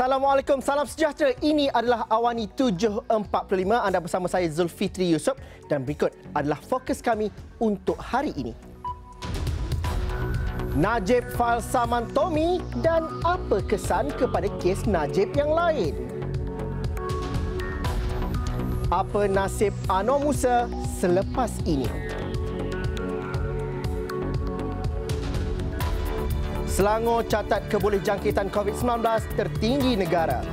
Assalamualaikum, salam sejahtera. Ini adalah Awani 7.45. Anda bersama saya Zulfitri Yusof dan berikut adalah fokus kami untuk hari ini. Najib fail saman Tommy dan apa kesan kepada kes Najib yang lain? Apa nasib Anwar Musa selepas ini? Selangor catat kebolehjangkitan COVID-19 tertinggi negara.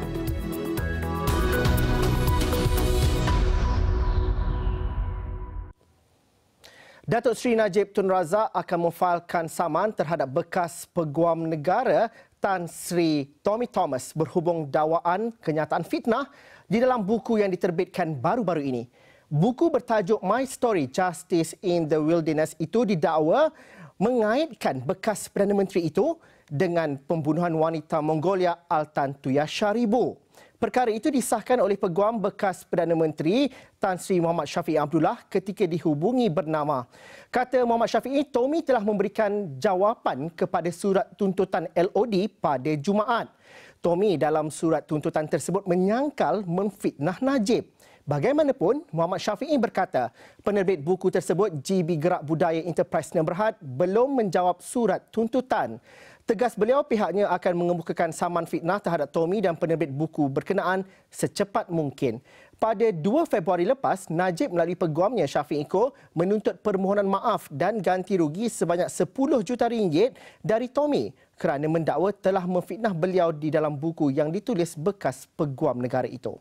Datuk Seri Najib Tun Razak akan memfailkan saman terhadap bekas Peguam Negara Tan Sri Tommy Thomas berhubung dakwaan kenyataan fitnah di dalam buku yang diterbitkan baru-baru ini. Buku bertajuk My Story, Justice in the Wilderness itu didakwa mengaitkan bekas Perdana Menteri itu dengan pembunuhan wanita Mongolia Altan Tuyasharibu. Perkara itu disahkan oleh Peguam bekas Perdana Menteri Tan Sri Muhammad Syafiee Abdullah ketika dihubungi bernama. Kata Muhammad Syafiee, Tommy telah memberikan jawapan kepada surat tuntutan LOD pada Jumaat. Tommy dalam surat tuntutan tersebut menyangkal memfitnah Najib. Bagaimanapun, Muhammad Syafiee berkata, penerbit buku tersebut GB Gerak Budaya Enterprise Sdn Bhd belum menjawab surat tuntutan. Tegas beliau pihaknya akan mengemukakan saman fitnah terhadap Tommy dan penerbit buku berkenaan secepat mungkin. Pada 2 Februari lepas, Najib melalui peguamnya Syafiee Co menuntut permohonan maaf dan ganti rugi sebanyak 10 juta ringgit dari Tommy kerana mendakwa telah memfitnah beliau di dalam buku yang ditulis bekas Peguam Negara itu.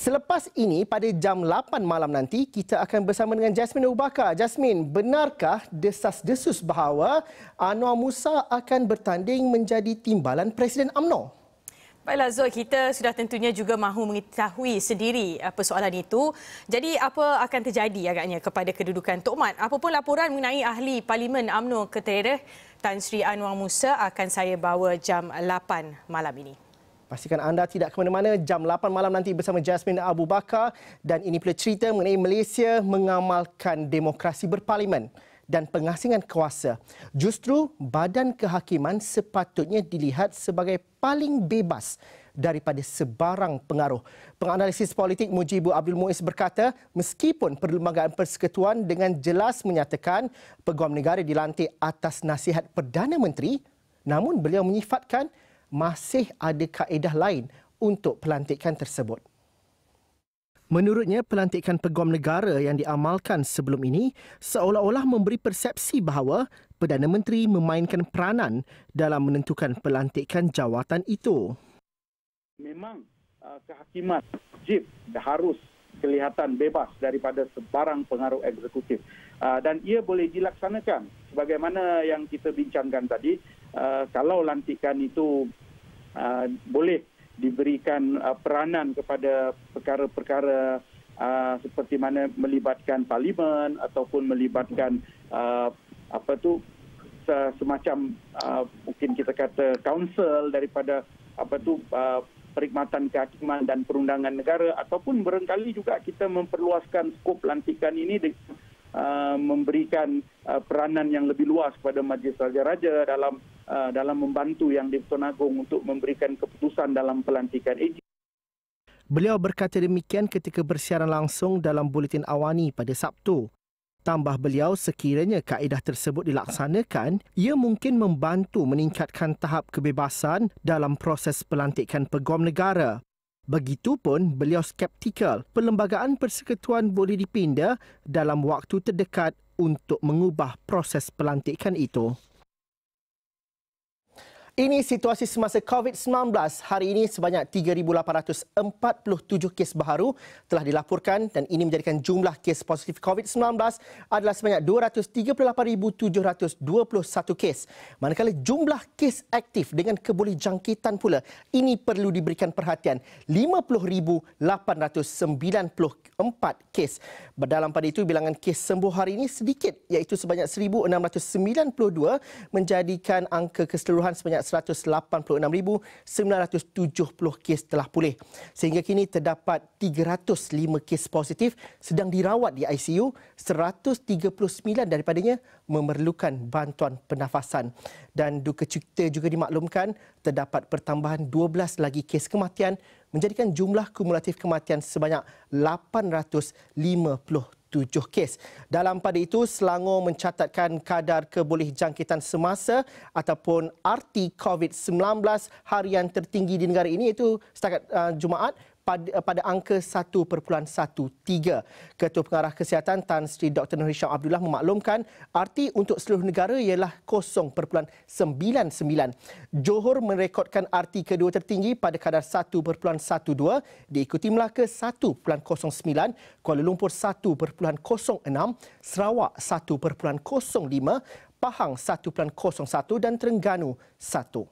Selepas ini, pada jam 8 malam nanti, kita akan bersama dengan Jasmine Abu Bakar. Jasmine, benarkah desas-desus bahawa Anwar Musa akan bertanding menjadi timbalan Presiden UMNO? Baiklah Zul, kita sudah tentunya juga mahu mengetahui sendiri persoalan itu. Jadi apa akan terjadi agaknya kepada kedudukan Tok Mat? Apapun laporan mengenai ahli Parlimen UMNO Ketereh Tan Sri Anwar Musa akan saya bawa jam 8 malam ini. Pastikan anda tidak ke mana-mana. Jam 8 malam nanti bersama Jasmine Abu Bakar. Dan ini pula cerita mengenai Malaysia mengamalkan demokrasi berparlimen dan pengasingan kuasa. Justru badan kehakiman sepatutnya dilihat sebagai paling bebas daripada sebarang pengaruh. Penganalisis politik Mujibu Abdul Muiz berkata, meskipun Perlembagaan Persekutuan dengan jelas menyatakan Peguam Negara dilantik atas nasihat Perdana Menteri, namun beliau menyifatkan masih ada kaedah lain untuk pelantikan tersebut. Menurutnya, pelantikan Peguam Negara yang diamalkan sebelum ini seolah-olah memberi persepsi bahawa Perdana Menteri memainkan peranan dalam menentukan pelantikan jawatan itu. Memang kehakiman wajib harus kelihatan bebas daripada sebarang pengaruh eksekutif. Dan ia boleh dilaksanakan sebagaimana yang kita bincangkan tadi. Kalau lantikan itu boleh diberikan peranan kepada perkara-perkara seperti mana melibatkan parlimen ataupun melibatkan semacam mungkin kita kata council daripada perkhidmatan kehakiman dan perundangan negara, ataupun barangkali juga kita memperluaskan skop lantikan ini dengan memberikan peranan yang lebih luas kepada Majlis Raja-Raja dalam membantu Yang di-Pertuan Agong untuk memberikan keputusan dalam pelantikan ini. Beliau berkata demikian ketika bersiaran langsung dalam Buletin Awani pada Sabtu. Tambah beliau, sekiranya kaedah tersebut dilaksanakan, ia mungkin membantu meningkatkan tahap kebebasan dalam proses pelantikan Peguam Negara. Begitupun, beliau skeptikal Perlembagaan Persekutuan boleh dipindah dalam waktu terdekat untuk mengubah proses pelantikan itu. Ini situasi semasa COVID-19. Hari ini sebanyak 3,847 kes baharu telah dilaporkan dan ini menjadikan jumlah kes positif COVID-19 adalah sebanyak 238,721 kes. Manakala jumlah kes aktif dengan kebolehjangkitan pula ini perlu diberikan perhatian, 50,894 kes. Dalam pada itu, bilangan kes sembuh hari ini sedikit iaitu sebanyak 1,692 menjadikan angka keseluruhan sebanyak 186,970 kes telah pulih. Sehingga kini terdapat 305 kes positif sedang dirawat di ICU, 139 daripadanya memerlukan bantuan pernafasan. Dan duka cita juga dimaklumkan terdapat pertambahan 12 lagi kes kematian menjadikan jumlah kumulatif kematian sebanyak 857 kes. Dalam pada itu, Selangor mencatatkan kadar kebolehjangkitan semasa ataupun RT COVID-19 harian tertinggi di negara ini, iaitu setakat Jumaat pada angka 1.13. Ketua Pengarah Kesihatan Tan Sri Dr. Nur Hisham Abdullah memaklumkan RT untuk seluruh negara ialah 0.99. Johor merekodkan RT kedua tertinggi pada kadar 1.12, diikuti Melaka 1.09, Kuala Lumpur 1.06, Sarawak 1.05, Pahang 1.01 dan Terengganu 1.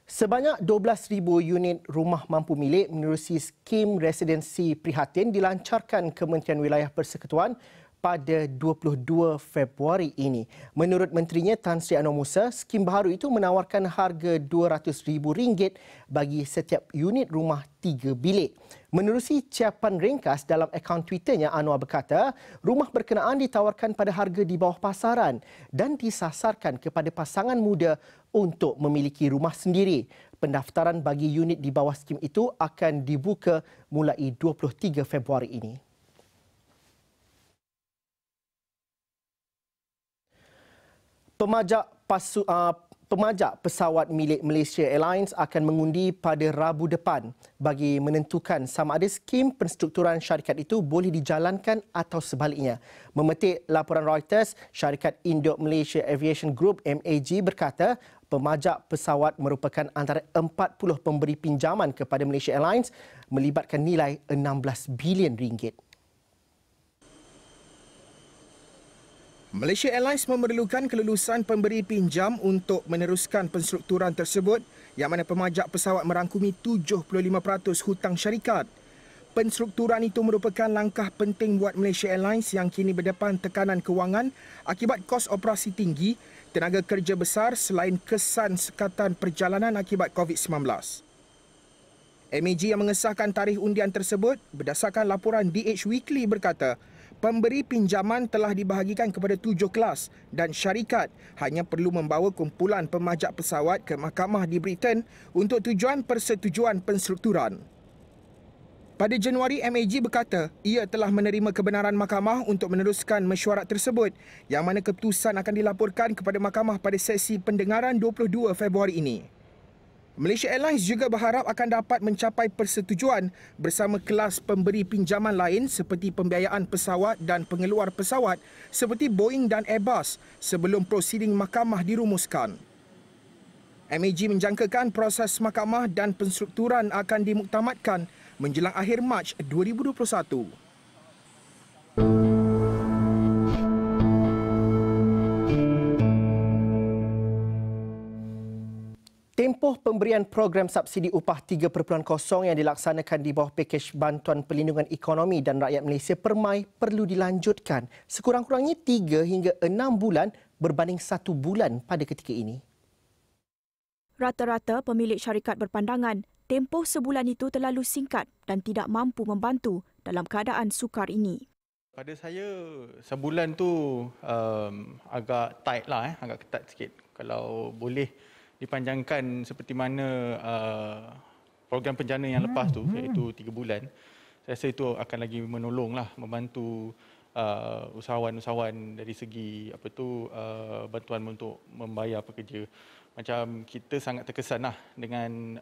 Sebanyak 12,000 unit rumah mampu milik menerusi skim residensi prihatin dilancarkan Kementerian Wilayah Persekutuan pada 22 Februari ini. Menurut Menterinya Tan Sri Anwar Musa, skim baharu itu menawarkan harga RM200,000 bagi setiap unit rumah 3 bilik. Menerusi ciapan ringkas dalam akaun Twitternya, Anwar berkata, rumah berkenaan ditawarkan pada harga di bawah pasaran dan disasarkan kepada pasangan muda untuk memiliki rumah sendiri. Pendaftaran bagi unit di bawah skim itu akan dibuka mulai 23 Februari ini. Pemajak pesawat milik Malaysia Airlines akan mengundi pada Rabu depan bagi menentukan sama ada skim penstrukturan syarikat itu boleh dijalankan atau sebaliknya. Memetik laporan Reuters, syarikat Indo-Malaysia Aviation Group MAG berkata pemajak pesawat merupakan antara 40 pemberi pinjaman kepada Malaysia Airlines melibatkan nilai RM16 bilion. Malaysia Airlines memerlukan kelulusan pemberi pinjam untuk meneruskan penstrukturan tersebut, yang mana pemajak pesawat merangkumi 75% hutang syarikat. Penstrukturan itu merupakan langkah penting buat Malaysia Airlines yang kini berdepan tekanan kewangan akibat kos operasi tinggi, tenaga kerja besar selain kesan sekatan perjalanan akibat COVID-19. MAG yang mengesahkan tarikh undian tersebut berdasarkan laporan DH Weekly berkata, pemberi pinjaman telah dibahagikan kepada 7 kelas dan syarikat hanya perlu membawa kumpulan pemajak pesawat ke mahkamah di Britain untuk tujuan persetujuan penstrukturan. Pada Januari, MAG berkata ia telah menerima kebenaran mahkamah untuk meneruskan mesyuarat tersebut, yang mana keputusan akan dilaporkan kepada mahkamah pada sesi pendengaran 22 Februari ini. Malaysia Airlines juga berharap akan dapat mencapai persetujuan bersama kelas pemberi pinjaman lain seperti pembiayaan pesawat dan pengeluar pesawat seperti Boeing dan Airbus sebelum prosiding mahkamah dirumuskan. MAG menjangkakan proses mahkamah dan penstrukturan akan dimuktamadkan menjelang akhir Mac 2021. Tempoh pemberian program subsidi upah 3.0 yang dilaksanakan di bawah pakej Bantuan Perlindungan Ekonomi dan Rakyat Malaysia Permai perlu dilanjutkan sekurang-kurangnya 3 hingga 6 bulan berbanding 1 bulan pada ketika ini. Rata-rata pemilik syarikat berpandangan tempoh sebulan itu terlalu singkat dan tidak mampu membantu dalam keadaan sukar ini. Pada saya, sebulan tu agak tight lah, agak ketat sikit. Kalau boleh dipanjangkan seperti mana program penjana yang lepas tu, iaitu 3 bulan, saya rasa itu akan lagi menolonglah, membantu usahawan-usahawan dari segi bantuan untuk membayar pekerja. Macam kita sangat terkesan dengan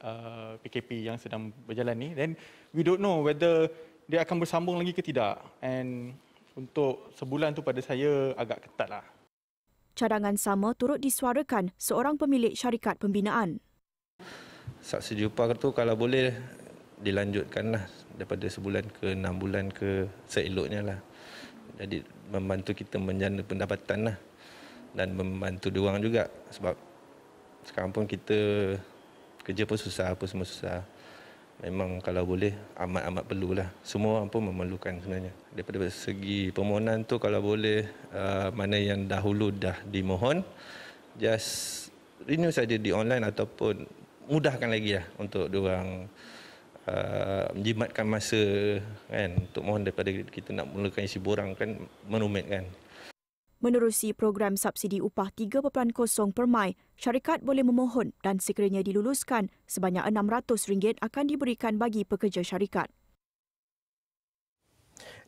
PKP yang sedang berjalan ni, then we don't know whether dia akan bersambung lagi ke tidak. And untuk sebulan tu pada saya agak ketat lah. Cadangan sama turut disuarakan seorang pemilik syarikat pembinaan. Subsidi upah tu kalau boleh dilanjutkanlah daripada sebulan ke 6 bulan ke seeloknya lah. Jadi membantu kita menjana pendapatan lah dan membantu diorang juga sebab sekarang pun kita kerja pun susah, apa semua susah. memang kalau boleh amat-amat perlulah. Semua orang pun memerlukan sebenarnya. Daripada segi permohonan tu kalau boleh mana yang dahulu dah dimohon, just renew saja di online ataupun mudahkan lagi lah untuk diorang menjimatkan masa kan untuk mohon daripada kita nak mulakan isi borang kan merumit kan. Menerusi program subsidi upah 3.0 per Mai, syarikat boleh memohon dan sekiranya diluluskan, sebanyak RM600 akan diberikan bagi pekerja syarikat.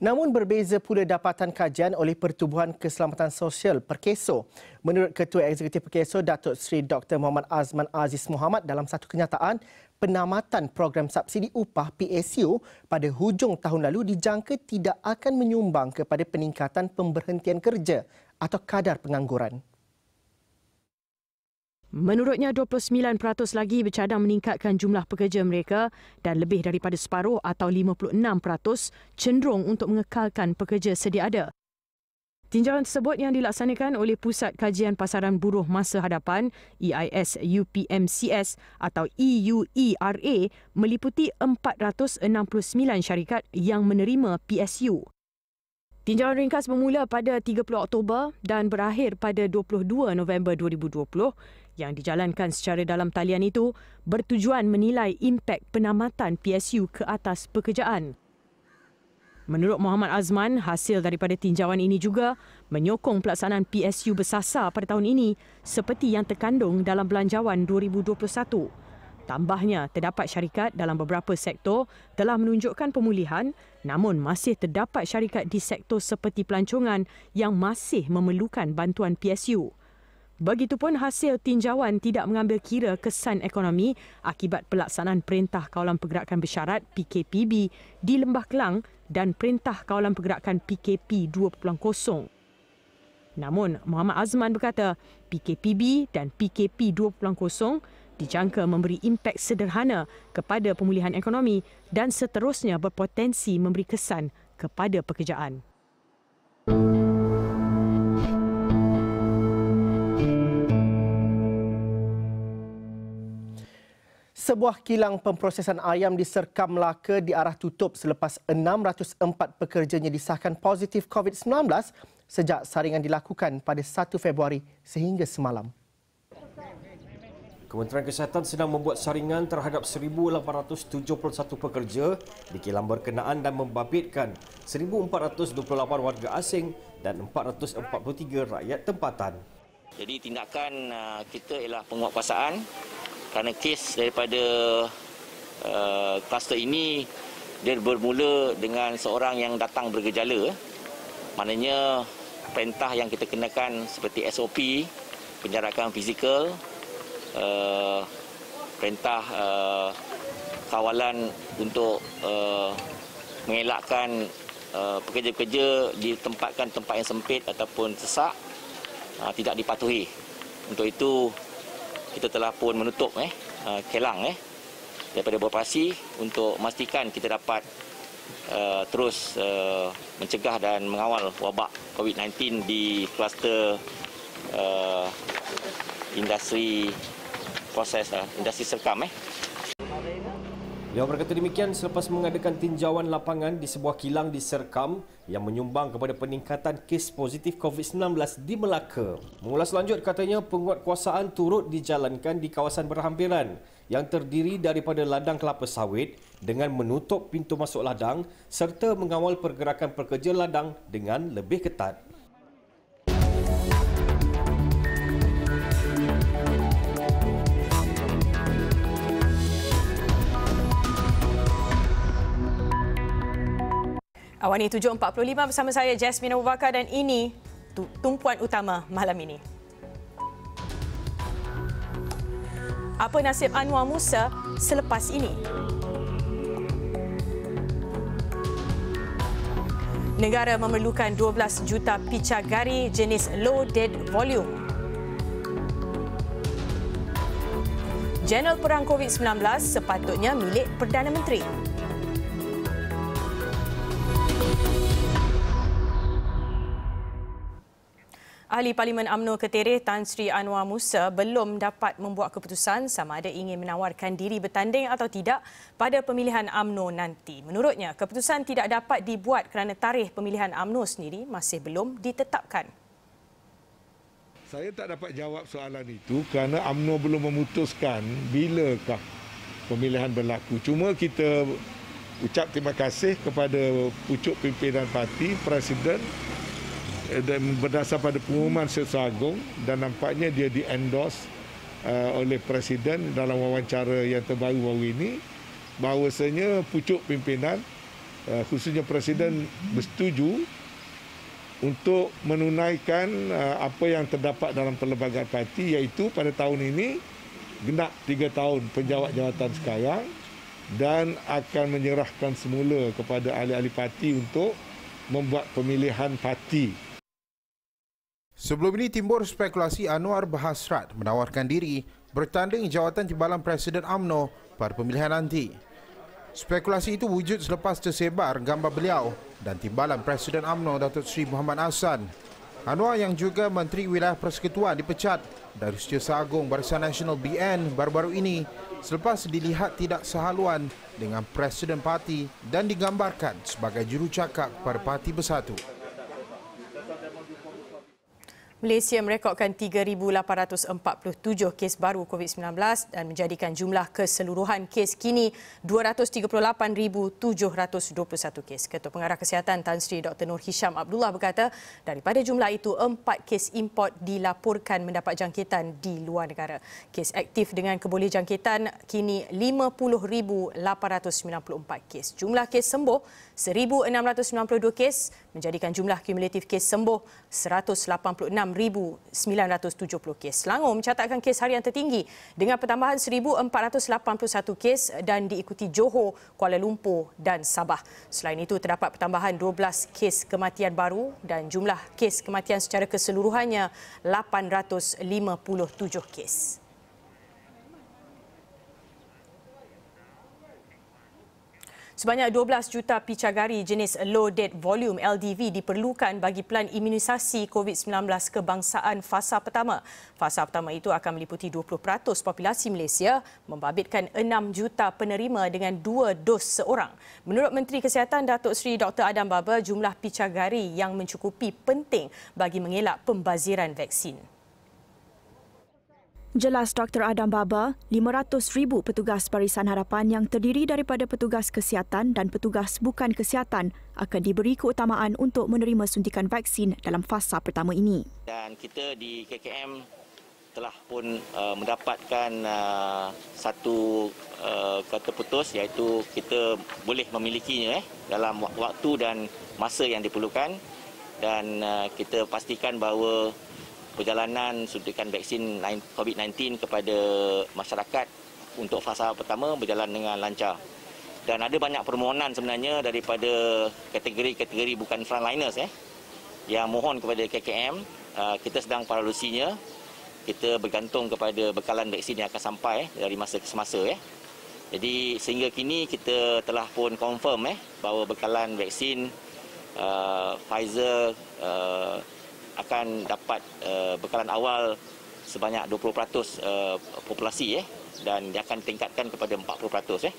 Namun berbeza pula dapatan kajian oleh Pertubuhan Keselamatan Sosial Perkeso. Menurut Ketua Eksekutif Perkeso, Datuk Seri Dr. Muhammad Azman Aziz Muhammad, dalam satu kenyataan, penamatan program subsidi upah PSU pada hujung tahun lalu dijangka tidak akan menyumbang kepada peningkatan pemberhentian kerja atau kadar pengangguran. Menurutnya, 29% lagi bercadang meningkatkan jumlah pekerja mereka dan lebih daripada separuh atau 56% cenderung untuk mengekalkan pekerja sedia ada. Tinjauan tersebut yang dilaksanakan oleh Pusat Kajian Pasaran Buruh Masa Hadapan EIS UPMCS atau EUERA meliputi 469 syarikat yang menerima PSU. Tinjauan ringkas bermula pada 30 Oktober dan berakhir pada 22 November 2020 yang dijalankan secara dalam talian itu bertujuan menilai impak penamatan PSU ke atas pekerjaan. Menurut Muhammad Azman, hasil daripada tinjauan ini juga menyokong pelaksanaan PSU bersasar pada tahun ini seperti yang terkandung dalam Belanjawan 2021. Tambahnya, terdapat syarikat dalam beberapa sektor telah menunjukkan pemulihan, namun masih terdapat syarikat di sektor seperti pelancongan yang masih memerlukan bantuan PSU. Begitupun hasil tinjauan tidak mengambil kira kesan ekonomi akibat pelaksanaan Perintah Kawalan Pergerakan Bersyarat PKPB di Lembah Kelang dan Perintah Kawalan Pergerakan PKP 2.0. Namun, Muhammad Azman berkata PKPB dan PKP 2.0 dijangka memberi impak sederhana kepada pemulihan ekonomi dan seterusnya berpotensi memberi kesan kepada pekerjaan. Sebuah kilang pemprosesan ayam di Serkam Melaka diarah tutup selepas 604 pekerjanya disahkan positif COVID-19 sejak saringan dilakukan pada 1 Februari sehingga semalam. Kementerian Kesihatan sedang membuat saringan terhadap 1,871 pekerja di kilang berkenaan dan membabitkan 1,428 warga asing dan 443 rakyat tempatan. Jadi tindakan kita ialah penguatkuasaan kerana kes daripada kluster ini dia bermula dengan seorang yang datang bergejala. Maknanya perintah yang kita kenakan seperti SOP, penjarakan fizikal, perintah kawalan untuk mengelakkan pekerja-pekerja ditempatkan tempat yang sempit ataupun sesak tidak dipatuhi. Untuk itu kita telah pun menutup kilang daripada beroperasi untuk memastikan kita dapat terus mencegah dan mengawal wabak COVID-19 di kluster industri proses industri Serkam. Beliau berkata demikian selepas mengadakan tinjauan lapangan di sebuah kilang di Serkam yang menyumbang kepada peningkatan kes positif COVID-19 di Melaka. Mengulas lanjut, katanya penguatkuasaan turut dijalankan di kawasan berhampiran yang terdiri daripada ladang kelapa sawit dengan menutup pintu masuk ladang serta mengawal pergerakan pekerja ladang dengan lebih ketat. Awani 7.45 bersama saya Jasmine Abu Bakar dan ini tumpuan utama malam ini. Apa nasib Anwar Musa selepas ini? Negara memerlukan 12 juta picagari jenis low dead volume. Jurnal Perang COVID-19 sepatutnya milik Perdana Menteri. Ahli Parlimen UMNO Ketereh Tan Sri Anwar Musa belum dapat membuat keputusan sama ada ingin menawarkan diri bertanding atau tidak pada pemilihan UMNO nanti. Menurutnya, keputusan tidak dapat dibuat kerana tarikh pemilihan UMNO sendiri masih belum ditetapkan. Saya tak dapat jawab soalan itu kerana UMNO belum memutuskan bilakah pemilihan berlaku. Cuma kita ucap terima kasih kepada pucuk pimpinan parti, Presiden, dan berdasar pada pengumuman Setiausaha Agung, dan nampaknya dia di-endorse oleh Presiden dalam wawancara yang terbaru ini, bahawasanya pucuk pimpinan, khususnya Presiden, bersetuju untuk menunaikan apa yang terdapat dalam perlembagaan parti, iaitu pada tahun ini genap 3 tahun penjawat jawatan sekarang dan akan menyerahkan semula kepada ahli-ahli parti untuk membuat pemilihan parti. Sebelum ini timbul spekulasi Anwar berhasrat menawarkan diri bertanding jawatan timbalan Presiden UMNO pada pemilihan nanti. Spekulasi itu wujud selepas tersebar gambar beliau dan timbalan Presiden UMNO Datuk Seri Mohamad Ahsan. Anwar yang juga Menteri Wilayah Persekutuan dipecat dari Setiausaha Agung Barisan Nasional BN baru-baru ini selepas dilihat tidak sehaluan dengan Presiden Parti dan digambarkan sebagai jurucakap pada Parti Bersatu. Malaysia merekodkan 3,847 kes baru COVID-19 dan menjadikan jumlah keseluruhan kes kini 238,721 kes. Ketua Pengarah Kesihatan Tan Sri Dr. Nur Hisham Abdullah berkata, daripada jumlah itu, 4 kes import dilaporkan mendapat jangkitan di luar negara. Kes aktif dengan kebolehjangkitan kini 50,894 kes. Jumlah kes sembuh 1,692 kes menjadikan jumlah kumulatif kes sembuh 186,970 kes. Selangor mencatatkan kes harian tertinggi dengan pertambahan 1,481 kes dan diikuti Johor, Kuala Lumpur dan Sabah. Selain itu, terdapat pertambahan 12 kes kematian baru dan jumlah kes kematian secara keseluruhannya 857 kes. Sebanyak 12 juta picagari jenis Low Dead Volume LDV diperlukan bagi pelan imunisasi COVID-19 kebangsaan fasa pertama. Fasa pertama itu akan meliputi 20% populasi Malaysia, membabitkan 6 juta penerima dengan 2 dos seorang. Menurut Menteri Kesihatan Datuk Seri Dr. Adam Baba, jumlah picagari yang mencukupi penting bagi mengelak pembaziran vaksin. Jelas Dr. Adam Baba, 500,000 petugas Barisan Harapan yang terdiri daripada petugas kesihatan dan petugas bukan kesihatan akan diberi keutamaan untuk menerima suntikan vaksin dalam fasa pertama ini. Dan kita di KKM telah pun mendapatkan satu kata putus, iaitu kita boleh memilikinya dalam waktu dan masa yang diperlukan, dan kita pastikan bahawa perjalanan suntikan vaksin COVID-19 kepada masyarakat untuk fasa pertama berjalan dengan lancar. Dan ada banyak permohonan sebenarnya daripada kategori-kategori bukan frontliners yang mohon kepada KKM. Kita sedang paralosinya. Kita bergantung kepada bekalan vaksin yang akan sampai dari masa ke semasa. Jadi sehingga kini kita telah pun confirm bahawa bekalan vaksin Pfizer akan dapat bekalan awal sebanyak 20% populasi dan dia akan tingkatkan kepada 40%.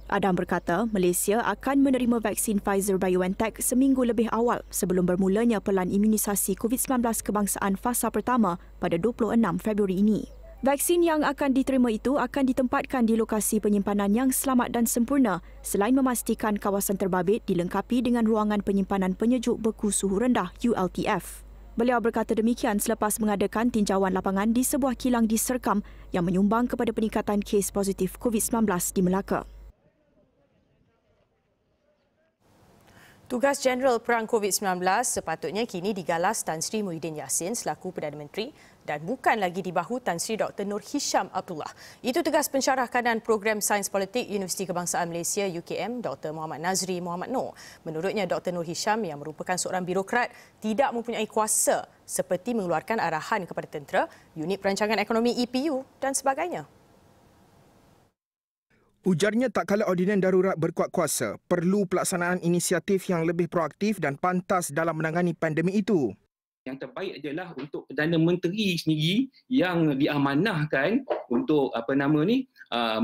Adam berkata Malaysia akan menerima vaksin Pfizer-BioNTech seminggu lebih awal sebelum bermulanya pelan imunisasi COVID-19 kebangsaan fasa pertama pada 26 Februari ini. Vaksin yang akan diterima itu akan ditempatkan di lokasi penyimpanan yang selamat dan sempurna selain memastikan kawasan terbabit dilengkapi dengan ruangan penyimpanan penyejuk beku suhu rendah ULTF. Beliau berkata demikian selepas mengadakan tinjauan lapangan di sebuah kilang di Serkam yang menyumbang kepada peningkatan kes positif COVID-19 di Melaka. Tugas Jeneral Perang COVID-19 sepatutnya kini digalas Tan Sri Muhyiddin Yassin selaku Perdana Menteri dan bukan lagi di bahu Tan Sri Dr. Nur Hisham Abdullah. Itu tugas pensyarah kanan Program Sains Politik Universiti Kebangsaan Malaysia UKM Dr. Muhammad Nazri Muhammad Noor. Menurutnya Dr. Nur Hisham yang merupakan seorang birokrat tidak mempunyai kuasa seperti mengeluarkan arahan kepada tentera, unit perancangan ekonomi EPU dan sebagainya. Ujarnya tak kala ordinan darurat berkuat kuasa, perlu pelaksanaan inisiatif yang lebih proaktif dan pantas dalam menangani pandemik itu. Yang terbaik adalah untuk Perdana Menteri sendiri yang diamanahkan untuk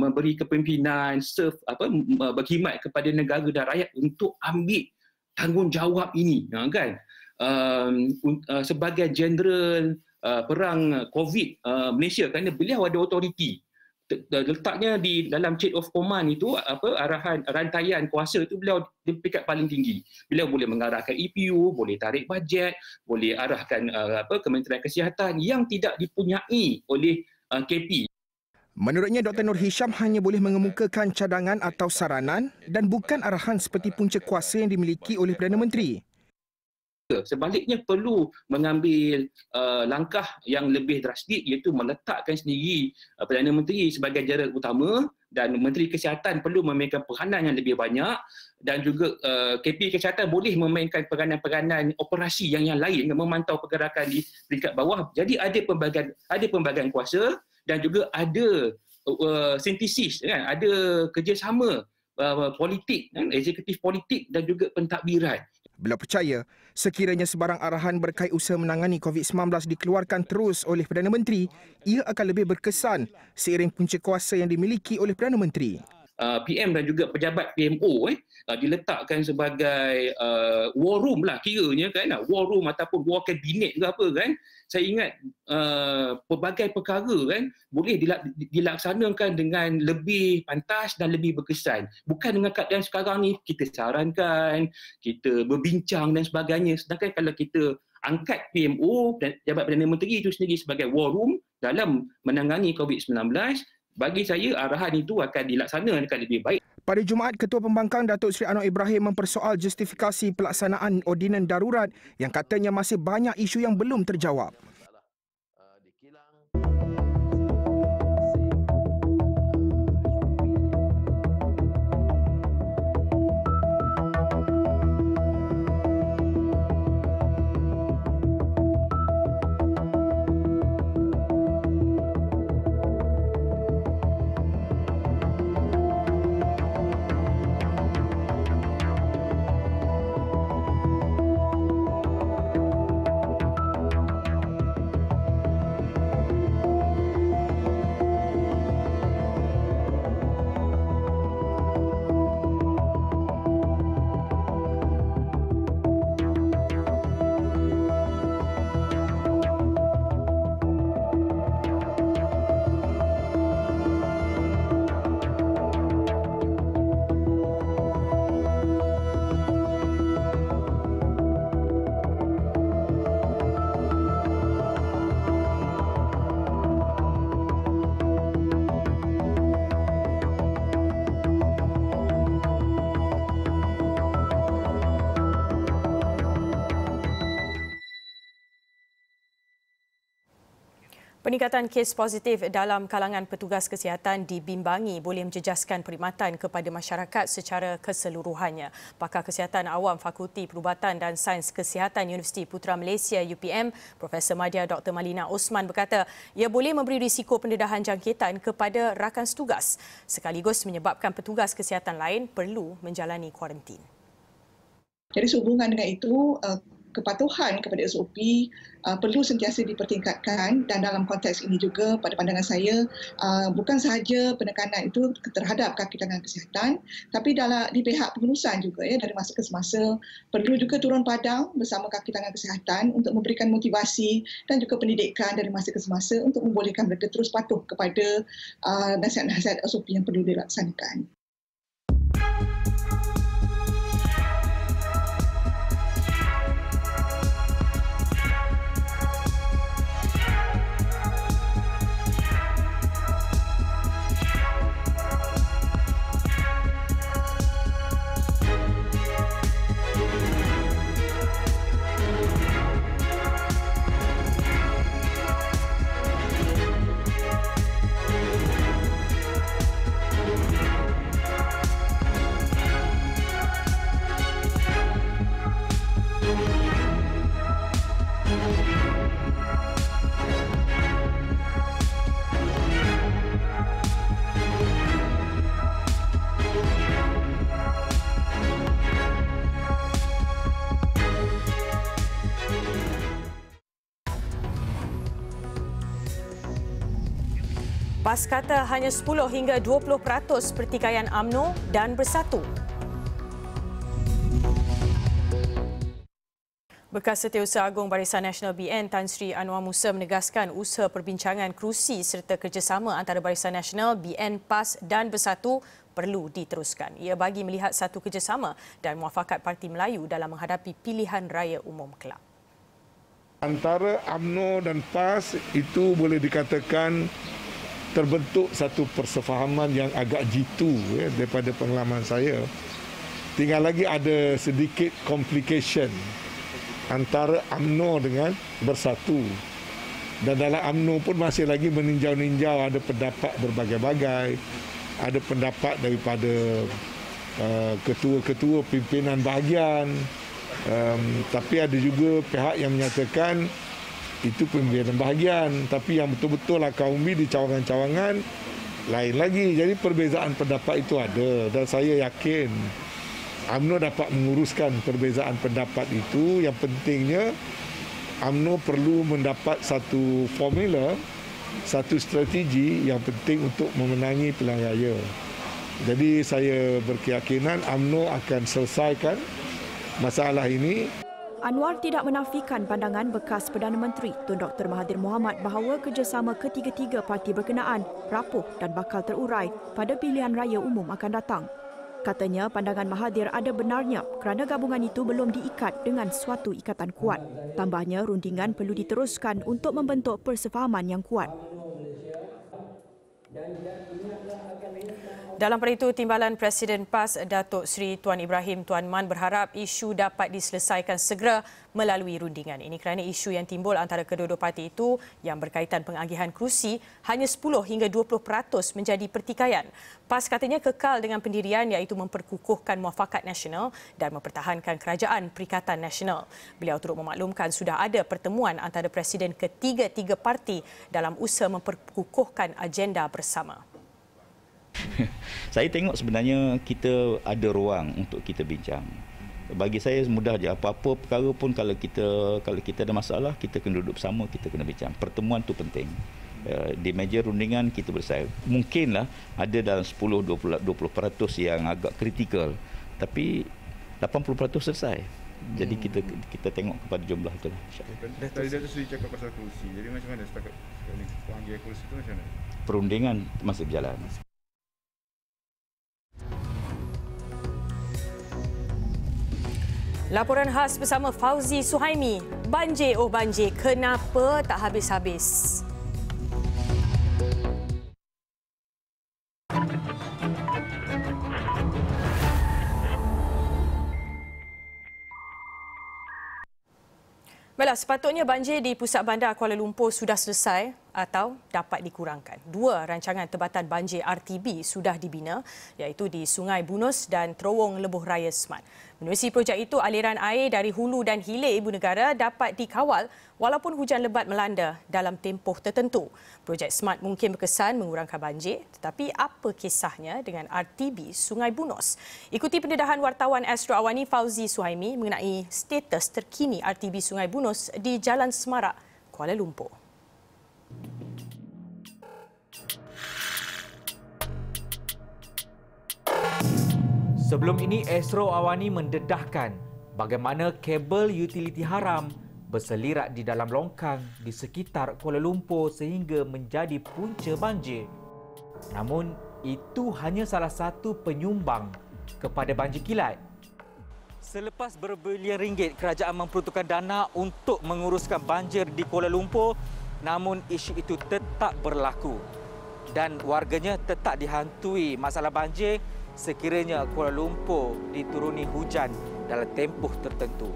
memberi kepimpinan, berkhidmat kepada negara dan rakyat untuk ambil tanggungjawab ini, kan? Sebagai Jeneral Perang COVID Malaysia, kerana beliau ada otoriti. Letaknya di dalam chain of command itu, arahan rantaian kuasa itu beliau di peringkat paling tinggi. Beliau boleh mengarahkan EPU, boleh tarik bajet, boleh arahkan Kementerian Kesihatan yang tidak dipunyai oleh KP. Menurutnya, Dr. Nur Hisham hanya boleh mengemukakan cadangan atau saranan dan bukan arahan seperti punca kuasa yang dimiliki oleh Perdana Menteri. Sebaliknya perlu mengambil langkah yang lebih drastik, iaitu meletakkan sendiri Perdana Menteri sebagai jeneral utama dan Menteri Kesihatan perlu memainkan peranan yang lebih banyak, dan juga KP Kesihatan boleh memainkan peranan-peranan operasi yang lain, memantau pergerakan di peringkat bawah. Jadi ada pembagian kuasa dan juga ada sintesis, kan? Ada kerjasama politik, kan? Eksekutif politik dan juga pentadbiran. Beliau percaya sekiranya sebarang arahan berkait usaha menangani COVID-19 dikeluarkan terus oleh Perdana Menteri, ia akan lebih berkesan seiring punca kuasa yang dimiliki oleh Perdana Menteri. PM dan juga pejabat PMO diletakkan sebagai war room lah kiranya, kan, war room ataupun war kabinet ke apa, kan. Saya ingat pelbagai perkara, kan, boleh dilaksanakan dengan lebih pantas dan lebih berkesan. Bukan dengan keadaan sekarang ni kita sarankan, kita berbincang dan sebagainya. Sedangkan kalau kita angkat PMO dan Pejabat Perdana Menteri itu sendiri sebagai war room dalam menangani COVID-19, bagi saya arahan itu akan dilaksanakan lebih baik. Pada Jumaat, Ketua Pembangkang Datuk Seri Anwar Ibrahim mempersoal justifikasi pelaksanaan ordinan darurat yang katanya masih banyak isu yang belum terjawab. Peningkatan kes positif dalam kalangan petugas kesihatan dibimbangi boleh menjejaskan perkhidmatan kepada masyarakat secara keseluruhannya. Pakar Kesihatan Awam Fakulti Perubatan dan Sains Kesihatan Universiti Putra Malaysia UPM, Profesor Madya Dr. Malina Osman berkata ia boleh memberi risiko pendedahan jangkitan kepada rakan setugas sekaligus menyebabkan petugas kesihatan lain perlu menjalani kuarantin. Jadi sehubungan dengan itu, kepatuhan kepada SOP perlu sentiasa dipertingkatkan, dan dalam konteks ini juga pada pandangan saya bukan sahaja penekanan itu terhadap kaki tangan kesihatan, tapi di pihak pengurusan juga dari masa ke semasa perlu juga turun padang bersama kaki tangan kesihatan untuk memberikan motivasi dan juga pendidikan dari masa ke semasa untuk membolehkan mereka terus patuh kepada nasihat-nasihat SOP yang perlu dilaksanakan. PAS kata hanya 10 hingga 20% pertikaian UMNO dan Bersatu. Bekas Setiausaha Agung Barisan Nasional BN Tan Sri Anwar Musa menegaskan usaha perbincangan kerusi serta kerjasama antara Barisan Nasional, BN, PAS dan Bersatu perlu diteruskan. Ia bagi melihat satu kerjasama dan muafakat Parti Melayu dalam menghadapi pilihan raya umum kelak. Antara UMNO dan PAS itu boleh dikatakan terbentuk satu persefahaman yang agak jitu daripada pengalaman saya. Tinggal lagi ada sedikit complication antara UMNO dengan Bersatu. Dan dalam UMNO pun masih lagi meninjau-ninjau, ada pendapat berbagai-bagai. Ada pendapat daripada ketua-ketua pimpinan bahagian. Tapi ada juga pihak yang menyatakan itu pimpinan bahagian. Tapi yang betul-betul akar umbi di cawangan-cawangan lain lagi. Jadi perbezaan pendapat itu ada. Dan saya yakin UMNO dapat menguruskan perbezaan pendapat itu. Yang pentingnya UMNO perlu mendapat satu formula, satu strategi yang penting untuk memenangi pilihan raya. Jadi saya berkeyakinan UMNO akan selesaikan masalah ini. Anwar tidak menafikan pandangan bekas Perdana Menteri Tun Dr. Mahathir Mohamad bahawa kerjasama ketiga-tiga parti berkenaan rapuh dan bakal terurai pada pilihan raya umum akan datang. Katanya pandangan Mahathir ada benarnya kerana gabungan itu belum diikat dengan suatu ikatan kuat. Tambahnya, rundingan perlu diteruskan untuk membentuk persefahaman yang kuat. Dalam pada itu, Timbalan Presiden PAS Datuk Seri Tuan Ibrahim Tuan Man berharap isu dapat diselesaikan segera melalui rundingan. Ini kerana isu yang timbul antara kedua-dua parti itu yang berkaitan pengagihan kerusi hanya 10 hingga 20% menjadi pertikaian. PAS katanya kekal dengan pendirian iaitu memperkukuhkan muafakat nasional dan mempertahankan kerajaan Perikatan Nasional. Beliau turut memaklumkan sudah ada pertemuan antara presiden ketiga-tiga parti dalam usaha memperkukuhkan agenda bersama. Saya tengok sebenarnya kita ada ruang untuk kita bincang. Bagi saya mudah je, apa-apa perkara pun kalau kita ada masalah, kita kena duduk bersama, kita kena bincang. Pertemuan tu penting. Di meja rundingan kita bersama. Mungkinlah ada dalam 10-20% yang agak kritikal, tapi 80% selesai. Jadi kita tengok kepada jumlah itulah. Tadi Datuk Seri cakap pasal kerusi. Jadi macam mana setakat ni pengagihan kerusi itu macam mana? Perundingan masih berjalan. Laporan khas bersama Fauzi Suhaimi. Banjir, oh banjir, kenapa tak habis-habis? Baiklah, sepatutnya banjir di pusat bandar Kuala Lumpur sudah selesai atau dapat dikurangkan. Dua rancangan tebatan banjir RTB sudah dibina, iaitu di Sungai Bunus dan Terowong Lebuh Raya Smart. Menerusi projek itu, aliran air dari hulu dan hilir ibu negara dapat dikawal walaupun hujan lebat melanda dalam tempoh tertentu. Projek Smart mungkin berkesan mengurangkan banjir, tetapi apa kisahnya dengan RTB Sungai Bunus? Ikuti pendedahan wartawan Astro Awani Fauzi Suhaimi mengenai status terkini RTB Sungai Bunus di Jalan Semarak, Kuala Lumpur. Sebelum ini, Astro Awani mendedahkan bagaimana kabel utiliti haram berselirat di dalam longkang di sekitar Kuala Lumpur sehingga menjadi punca banjir. Namun, itu hanya salah satu penyumbang kepada banjir kilat. Selepas berbilion ringgit kerajaan memperuntukkan dana untuk menguruskan banjir di Kuala Lumpur, namun isu itu tetap berlaku dan warganya tetap dihantui masalah banjir sekiranya Kuala Lumpur dituruni hujan dalam tempoh tertentu.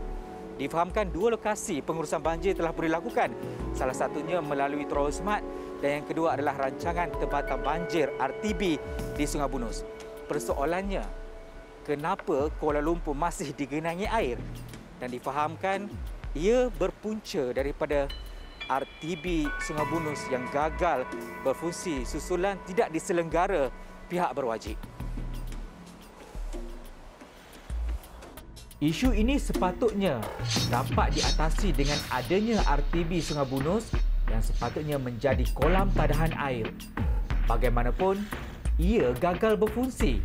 Difahamkan dua lokasi pengurusan banjir telah boleh dilakukan. Salah satunya melalui Terowong Smart dan yang kedua adalah rancangan tebatan banjir RTB di Sungai Bunus. Persoalannya, kenapa Kuala Lumpur masih digenangi air? Dan difahamkan ia berpunca daripada RTB Sungai Bunus yang gagal berfungsi susulan tidak diselenggara pihak berwajib. Isu ini sepatutnya dapat diatasi dengan adanya RTB Sungai Bunus yang sepatutnya menjadi kolam tadahan air. Bagaimanapun, ia gagal berfungsi.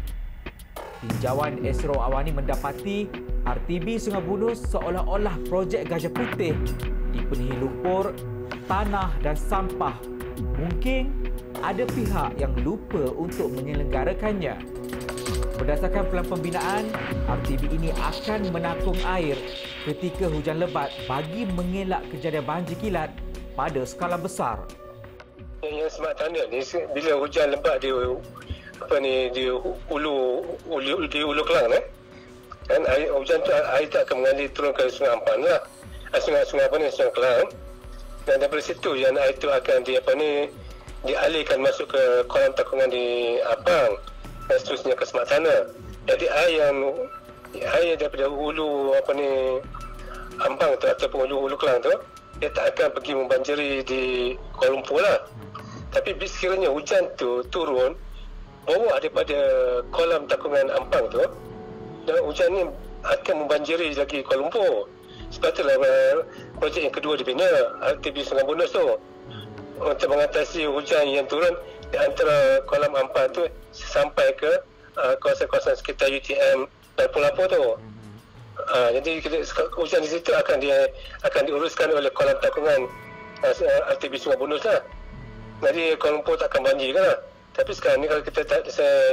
Tinjauan Astro Awani mendapati RTB Sungai Bunus seolah-olah projek Gajah Putih dipenuhi lumpur, tanah dan sampah. Mungkin ada pihak yang lupa untuk menyelenggarakannya. Berdasarkan pelan pembinaan, RTB ini akan menakung air ketika hujan lebat bagi mengelak kejadian banjir kilat pada skala besar. Yang semak tanah ni bila hujan lebat di Hulu Kelang kan air hujan tu air tak akan mengalir turun ke Sungai Ampang lah. Sungai Sungai Kelang. Dan daripada situ yang air tu akan dialihkan masuk ke kolam takungan di Ampang dan seterusnya ke semak tanah. Jadi air daripada hulu Ampang tu ataupun hulu Kelang tu dia tak akan pergi membanjiri di Kuala Lumpur lah. Tapi sekiranya hujan tu turun bawa daripada kolam takungan Ampang tu, dan hujan ni akan membanjiri lagi Kuala Lumpur. Sebab itulah projek yang kedua dibina, RTB Sungai Bunus tu, untuk mengatasi hujan yang turun di antara kolam Ampang tu sampai ke kawasan-kawasan sekitar UTM dan Pulau tu. Jadi hujan di situ akan diuruskan oleh kolam takungan RTB Sungai Bunus lah. Jadi Kuala Lumpur tak akan banjir kan lah. Tapi sekarang ni kalau kita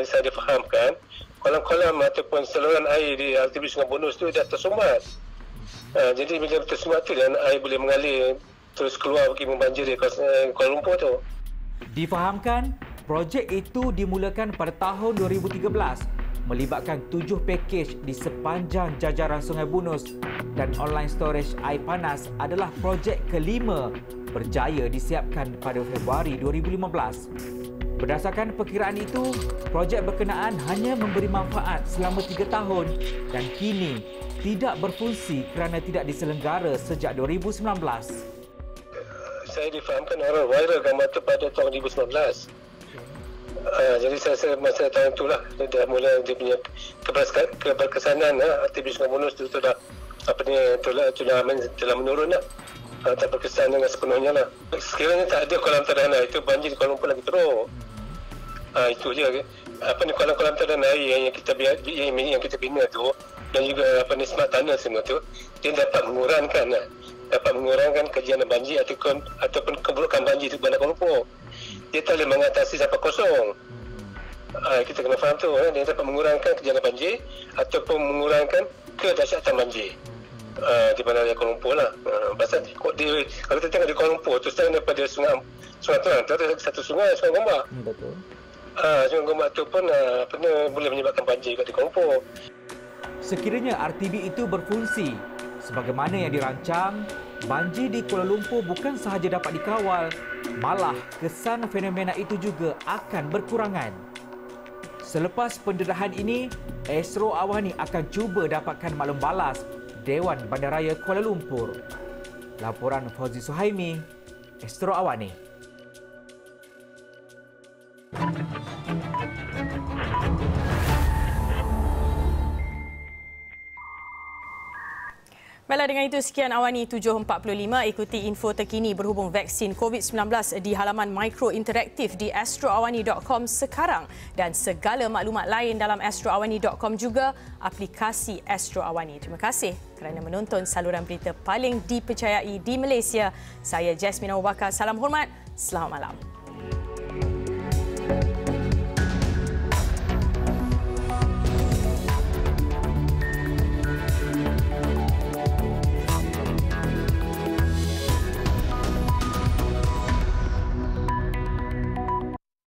saya difahamkan, kolam-kolam ataupun saluran air di RTB Sungai Bunus tu dah tersumbat. Jadi bila tersumbat tu dan air boleh mengalir terus keluar pergi membanjiri Kuala Lumpur tu. Difahamkan, projek itu dimulakan pada tahun 2013 melibatkan 7 pakej di sepanjang jajaran Sungai Bunus dan online storage air panas adalah projek kelima berjaya disiapkan pada Februari 2015. Berdasarkan perkiraan itu, projek berkenaan hanya memberi manfaat selama 3 tahun dan kini tidak berfungsi kerana tidak diselenggara sejak 2019. Saya difahamkan orang viral gambar itu pada tahun 2019. Jadi saya rasa masa tahun itulah dah mula dia punya keberkesanan RTB Sungai Bunus itu telah menurun lah. Tak berkesan dengan sepenuhnya lah. Sekiranya tak ada kolam tadahan air itu, banjir di Kuala Lumpur lagi teruk. Itu je. Kolam tadahan air yang kita bina tu dan juga semak tanah semua tu, dia dapat mengurangkan kejadian banjir ataupun keburukan banjir di Bandar Kuala Lumpur. Dia tak boleh mengatasi sampah kosong. Kita kena faham tu, dia dapat mengurangkan kejadian banjir ataupun mengurangkan kedahsyatan banjir di Bandar Kuala Lumpur lah. Pasal kalau kita tengok di Kuala Lumpur tu, selain daripada Sungai Kelang, tu ada satu sungai Gombak. Betul. Sungai Gombak tu pun boleh menyebabkan banjir kat di Kuala Lumpur. Sekiranya RTB itu berfungsi sebagaimana yang dirancang, banjir di Kuala Lumpur bukan sahaja dapat dikawal, malah kesan fenomena itu juga akan berkurangan. Selepas pendedahan ini, Astro Awani akan cuba dapatkan maklum balas Dewan Bandaraya Kuala Lumpur. Laporan Fauzi Suhaimi, Astro Awani. Baiklah, dengan itu sekian Awani 7.45. Ikuti info terkini berhubung vaksin COVID-19 di halaman Mikro Interaktif di astroawani.com sekarang dan segala maklumat lain dalam astroawani.com juga aplikasi Astro Awani. Terima kasih kerana menonton saluran berita paling dipercayai di Malaysia. Saya Jasmine Abu Bakar. Salam hormat. Selamat malam.